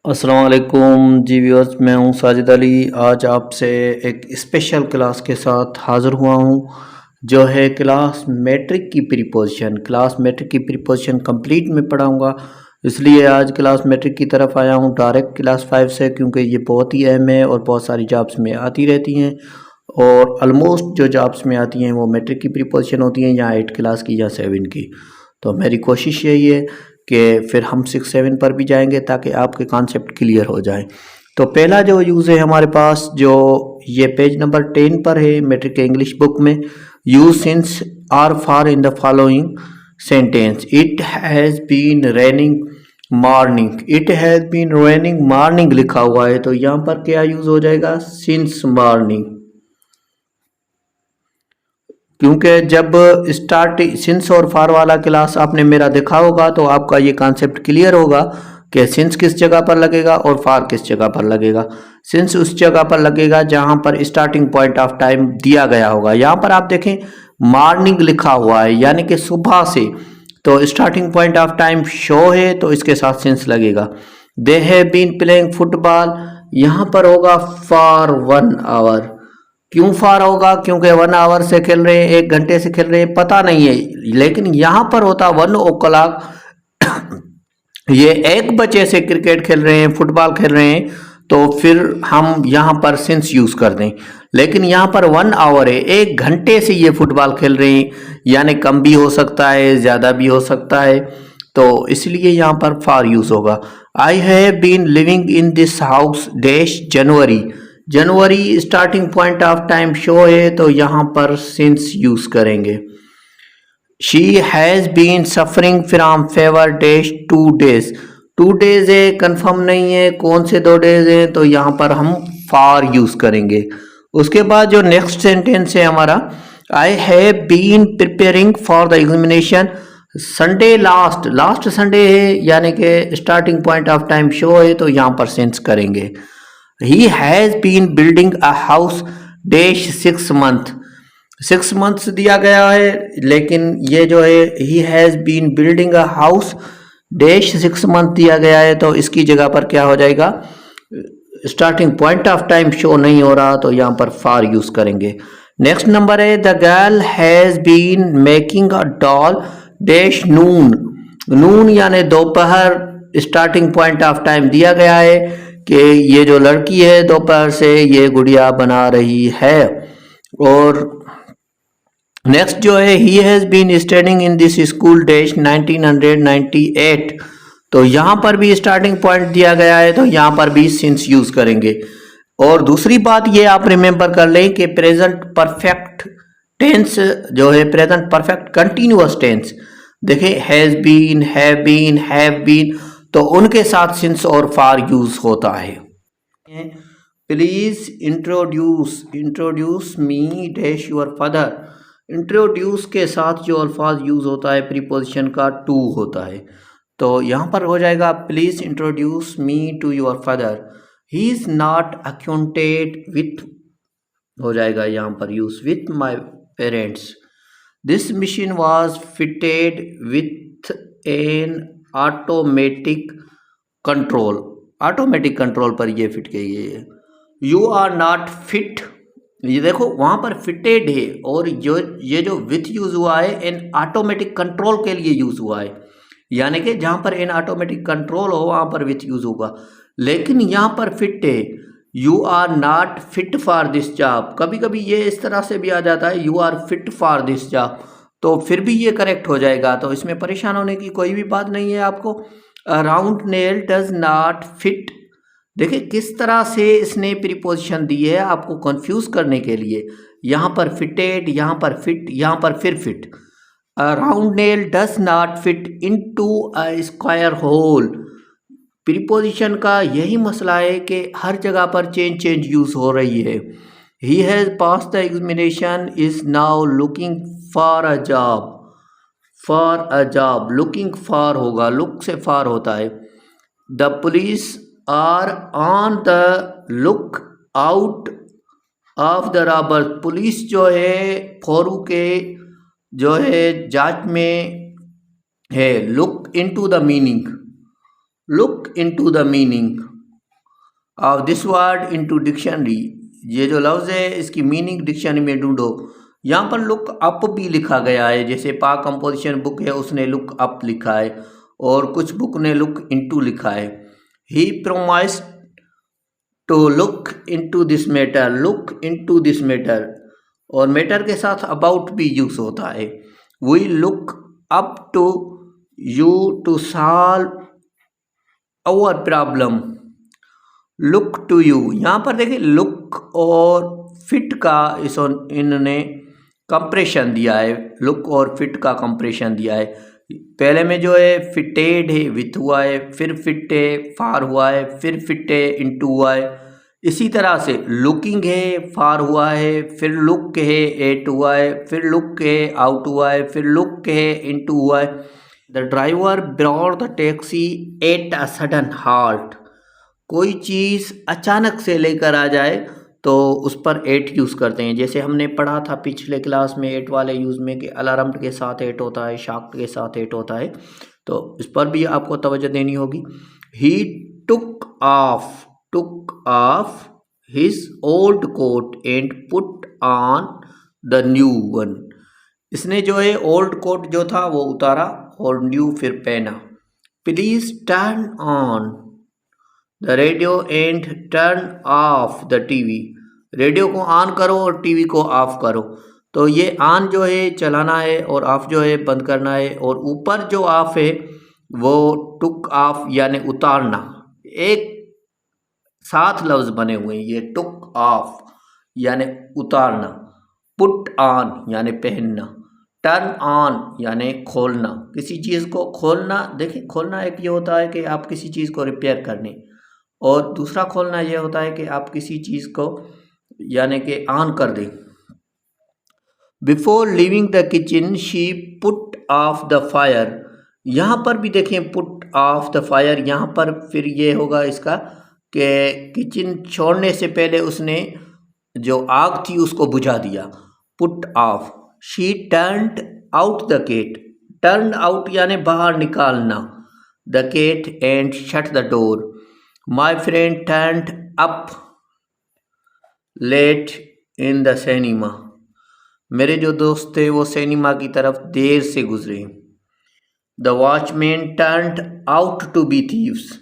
अस्सलाम वालेकुम जी व्यूअर्स, मैं हूं साजिद अली। आज आपसे एक स्पेशल क्लास के साथ हाज़िर हुआ हूं जो है क्लास मैट्रिक की प्रीपोजिशन कंप्लीट में पढ़ाऊंगा। इसलिए आज क्लास मैट्रिक की तरफ आया हूं डायरेक्ट क्लास 5 से, क्योंकि ये बहुत ही अहम है और बहुत सारी जॉब्स में आती रहती हैं और ऑलमोस्ट जो जॉब्स में आती हैं वो मैट्रिक की प्रीपोजिशन होती हैं, या 8 क्लास की या 7 की। तो मेरी कोशिश यही है कि फिर हम 6-7 पर भी जाएंगे ताकि आपके कॉन्सेप्ट क्लियर हो जाए। तो पहला जो यूज़ है हमारे पास, जो ये पेज नंबर 10 पर है मैट्रिक के इंग्लिश बुक में, use since or for in the following sentence. It has been raining morning. It has been raining morning लिखा हुआ है, तो यहाँ पर क्या यूज़ हो जाएगा? Since morning. क्योंकि जब स्टार्ट सिंस और फार वाला क्लास आपने मेरा देखा होगा तो आपका ये कॉन्सेप्ट क्लियर होगा कि सिंस किस जगह पर लगेगा और फार किस जगह पर लगेगा। सिंस उस जगह पर लगेगा जहां पर स्टार्टिंग पॉइंट ऑफ टाइम दिया गया होगा। यहाँ पर आप देखें मॉर्निंग लिखा हुआ है, यानी कि सुबह से, तो starting point of time show है तो इसके साथ सिंस लगेगा। They have been playing football, यहाँ पर होगा फॉर 1 आवर। क्यों फार होगा? क्योंकि 1 आवर से खेल रहे हैं, 1 घंटे से खेल रहे हैं, पता नहीं है, लेकिन यहाँ पर होता 1 o'clock। ये 1 बजे से क्रिकेट खेल रहे हैं, फुटबॉल खेल रहे हैं, तो फिर हम यहाँ पर सिंस यूज कर दें। लेकिन यहाँ पर 1 आवर है, 1 घंटे से ये फुटबॉल खेल रहे हैं, यानी कम भी हो सकता है, ज़्यादा भी हो सकता है, तो इसलिए यहाँ पर फार यूज होगा। I have been living in this house dash January. जनवरी starting point of time show है तो यहाँ पर सिंस यूज करेंगे। She has been suffering from fever dash 2 days. 2 days है, कंफर्म नहीं है कौन से 2 डेज हैं, तो यहाँ पर हम फार यूज करेंगे। उसके बाद जो नेक्स्ट सेंटेंस है हमारा, I have been preparing for the examination Sunday last Sunday है, यानी कि starting point of time show है तो यहाँ पर सिंस करेंगे। He has been building a house dash 6 month। 6 months दिया गया है, लेकिन ये जो है he has been building a house dash 6 month दिया गया है, तो इसकी जगह पर क्या हो जाएगा? Starting point of time show नहीं हो रहा तो यहाँ पर फार यूज करेंगे। नेक्स्ट नंबर है the girl has been making a doll dash noon. Noon यानी दोपहर, स्टार्टिंग पॉइंट ऑफ टाइम दिया गया है कि ये जो लड़की है दोपहर से ये गुड़िया बना रही है। और नेक्स्ट जो है he has been studying in this school dash 1998। तो यहाँ पर भी स्टार्टिंग पॉइंट दिया गया है तो यहाँ पर भी सिंस यूज करेंगे। और दूसरी बात ये आप रिमेंबर कर लें कि प्रेजेंट परफेक्ट टेंस जो है, प्रेजेंट परफेक्ट कंटिन्यूअस टेंस, देखें हैज़ बीन, हैव बीन, तो उनके साथ सिंस और फार यूज होता है। Please introduce me dash your father. Introduce के साथ जो अल्फाज यूज होता है प्रीपोजिशन का टू होता है, तो यहाँ पर हो जाएगा please introduce me to your father. He is not acquainted with, हो जाएगा यहाँ पर use with my parents. This machine was fitted with an automatic control पर ये फिट की गई है। यू आर नॉट फिट, ये देखो वहां पर फिटेड है, और ये जो विथ यूज हुआ है एन ऑटोमेटिक कंट्रोल के लिए यूज हुआ है, यानी कि जहां पर एन ऑटोमेटिक कंट्रोल हो वहां पर विथ यूज होगा, लेकिन यहां पर फिट है। You are not fit for this job, कभी कभी ये इस तरह से भी आ जाता है you are fit for this job, तो फिर भी ये करेक्ट हो जाएगा, तो इसमें परेशान होने की कोई भी बात नहीं है आपको। Round nail does not fit, देखिए किस तरह से इसने प्रीपोजिशन दी है आपको कंफ्यूज करने के लिए। यहाँ पर फिटेड, यहाँ पर फिट, यहाँ पर फिर fit. Round nail does not fit into a square hole. Preposition का यही मसला है कि हर जगह पर चेंज यूज हो रही है। He has pass the examination is now looking for a job. For a job, looking for होगा, लुक से फार होता है। The police are on the look out of the robber. Police जो है खोरू के जो है जांच में है। Look into the meaning, look into the meaning, of this word into dictionary, ये जो लफ्ज़ है इसकी मीनिंग डिक्शनरी में ढूंढो। यहाँ पर लुक अप भी लिखा गया है, जैसे पा कंपोजिशन बुक है उसने लुक अप लिखा है और कुछ बुक ने लुक इनटू लिखा है। He promised to look into this matter, look into this matter, और मैटर के साथ अबाउट भी यूज होता है। We look up to you to solve our problem, look to you. यहाँ पर देखिए लुक और फिट का इन्होंने कंप्रेशन दिया है, लुक और फिट का कंप्रेशन दिया है। पहले में जो है फिटेड है विथ हुआ है, फिर फिट है फार हुआ है, फिर फिट है इनटू हुआ है। इसी तरह से लुकिंग है फार हुआ है, फिर लुक है एट हुआ है, फिर लुक है आउट हुआ है, फिर लुक है इनटू हुआ है। The driver brought the taxi at a sudden halt, कोई चीज़ अचानक से लेकर आ जाए तो उस पर एट यूज़ करते हैं। जैसे हमने पढ़ा था पिछले क्लास में एट वाले यूज़ में कि अलार्म के साथ एट होता है, शाफ्ट के साथ एट होता है, तो इस पर भी आपको तवज्जो देनी होगी। He took off his old coat and put on the new one, इसने जो है ओल्ड कोट जो था वो उतारा और न्यू फिर पहना। Please turn on the radio and turn off the TV, radio को ऑन करो और टीवी को ऑफ करो। तो ये ऑन जो है चलाना है और ऑफ जो है बंद करना है, और ऊपर जो ऑफ है वो टुक ऑफ यानी उतारना, एक सात लफ्ज बने हुए हैं ये टुक ऑफ यानी उतारना, पुट ऑन यानी पहनना, टर्न ऑन यानी खोलना, किसी चीज़ को खोलना। देखिए खोलना एक ये होता है कि आप किसी चीज़ को रिपेयर करने, और दूसरा खोलना ये होता है कि आप किसी चीज़ को यानी कि ऑन कर दें। Before living the kitchen she put off the fire, यहाँ पर भी देखें पुट ऑफ द फायर, यहाँ पर फिर ये होगा इसका कि किचन छोड़ने से पहले उसने जो आग थी उसको बुझा दिया, put off. She turned out the gate, turn out यानी बाहर निकालना, the gate and shut the door. My friend turned up late in the cinema, मेरे जो दोस्त थे वो सिनेमा की तरफ देर से गुजरे। The watchman turned out to be thieves,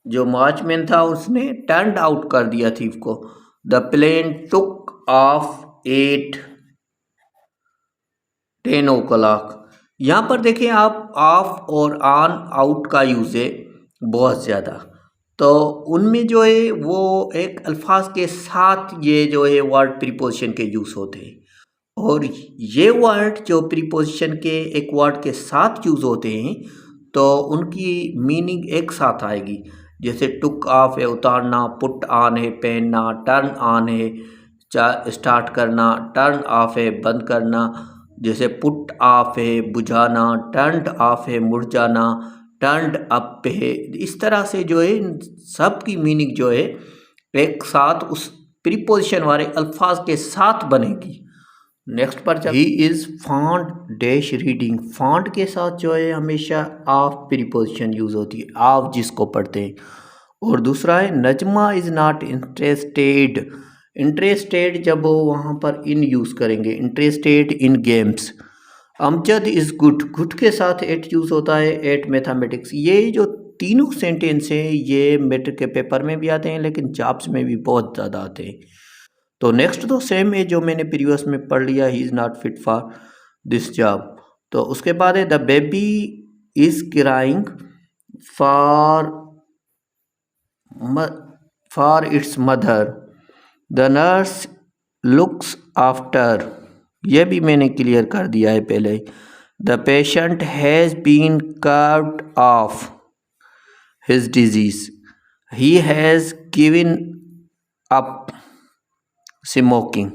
जो वॉचमैन था उसने टर्न्ड आउट कर दिया थीव को। The plane took off at 10 o'clock, यहाँ पर देखें आप ऑफ और ऑन आउट का यूज़ है बहुत ज़्यादा, तो उनमें जो है वो एक अल्फाज के साथ ये जो है वर्ड प्रीपोजिशन के यूज़ होते हैं, और ये वर्ड जो प्रीपोजिशन के एक वर्ड के साथ यूज़ होते हैं तो उनकी मीनिंग एक साथ आएगी। जैसे टुक ऑफ है उतारना, पुट ऑन है पहनना, टर्न ऑन है स्टार्ट करना, टर्न ऑफ है बंद करना। जैसे पुट ऑफ है बुझाना, टर्न्ड ऑफ है मुड़ जाना, टर्न्ड अप है। इस तरह से जो है इन सब की मीनिंग जो है एक साथ उस प्रीपोजिशन वाले अल्फाज के साथ बनेगी। नेक्स्ट पर he is fond dash reading, fond के साथ जो है हमेशा ऑफ प्रीपोजिशन यूज़ होती है, आप जिसको पढ़ते हैं। और दूसरा है Najma is not interested, interested जब वो वहाँ पर इन यूज़ करेंगे, interested in games. Amjad is good, good के साथ एट यूज़ होता है एट मैथमेटिक्स। ये जो तीनों सेंटेंस हैं ये मैट्रिक के पेपर में भी आते हैं लेकिन जॉब्स में भी बहुत ज़्यादा आते हैं। तो नेक्स्ट तो सेम है जो मैंने प्रीवियस में पढ़ लिया, he is not fit for this job. तो उसके बाद है the baby is crying for its mother, the nurse looks after, यह भी मैंने क्लियर कर दिया है पहले। The patient has been cured of his disease, he has given up smoking,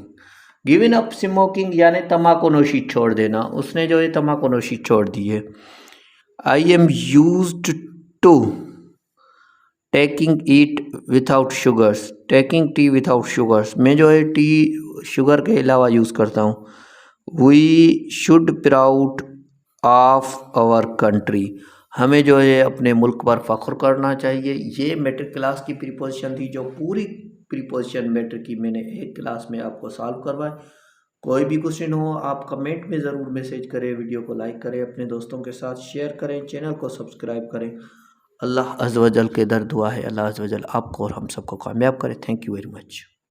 given up smoking यानी तम्बाकू नोशी छोड़ देना, उसने जो है तम्बाकू नोशी छोड़ दी है। I am used to taking eat without sugars, taking tea without sugars, मैं जो है टी शुगर के अलावा यूज़ करता हूँ। We should proud of our country, हमें जो है अपने मुल्क पर फ़ख्र करना चाहिए। ये मैट्रिक क्लास की प्रीपोजिशन थी, जो पूरी प्रीपोजिशन मैट्रिक की मैंने एक क्लास में आपको सॉल्व करवाए। कोई भी क्वेश्चन हो आप कमेंट में ज़रूर मैसेज करें, वीडियो को लाइक करें, अपने दोस्तों के साथ शेयर करें, चैनल को सब्सक्राइब करें। अल्लाह अज़्ज़ व जल के दर दुआ है, अल्लाह अज़्ज़ व जल आपको और हम सबको कामयाब करें। Thank you very much.